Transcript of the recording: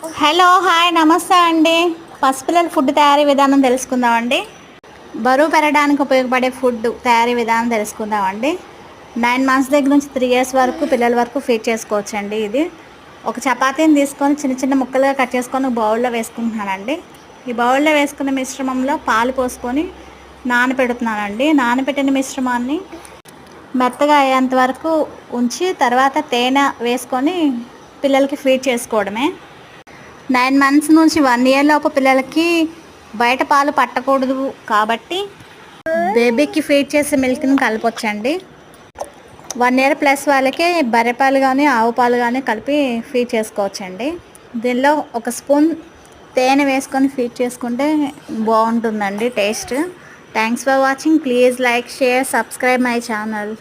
Hello hi నమస్తే అండి. పసిపిల్లల ఫుడ్ తయారీ విధానం తెలుసుకుందామండి. బరువు పెరగడానికి ఉపయోగపడే ఫుడ్ తయారీ విధానం తెలుసుకుందామండి. 9 మంత్స్ దగ్గర నుంచి 3 ఇయర్స్ వరకు పిల్లల వరకు ఫీడ్ చేసుకోవచ్చండి. ఇది ఒక చపాతీని తీసుకొని చిన్న చిన్న ముక్కలుగా కట్ చేసుకొని బౌల్లో వేసుకుంటున్నానండి. ఈ బౌల్లో వేసుకున్న మిశ్రమంలో పాలు పోసుకొని నానబెడుతున్నానండి. నానబెట్టిన మిశ్రమాన్ని మెత్తగా అయ్యేంత వరకు ఉంచి తర్వాత తేనె వేసుకొని పిల్లలకి ఫీడ్ చేసుకోవడమే. 9 మంత్స్ నుంచి 1 ఇయర్ లోపు పిల్లలకి బయట పాలు పట్టకూడదు కాబట్టి బేబీకి ఫీడ్ చేసే మిల్క్ని కలపొచ్చండి. 1 ఇయర్ ప్లస్ వాళ్ళకి బర్రె పాలు కానీ ఆవు పాలు కానీ కలిపి ఫీడ్ చేసుకోవచ్చండి. దీనిలో ఒక స్పూన్ తేనె వేసుకొని ఫీడ్ చేసుకుంటే బాగుంటుందండి taste. Thanks for watching. Please like, share, subscribe my channel.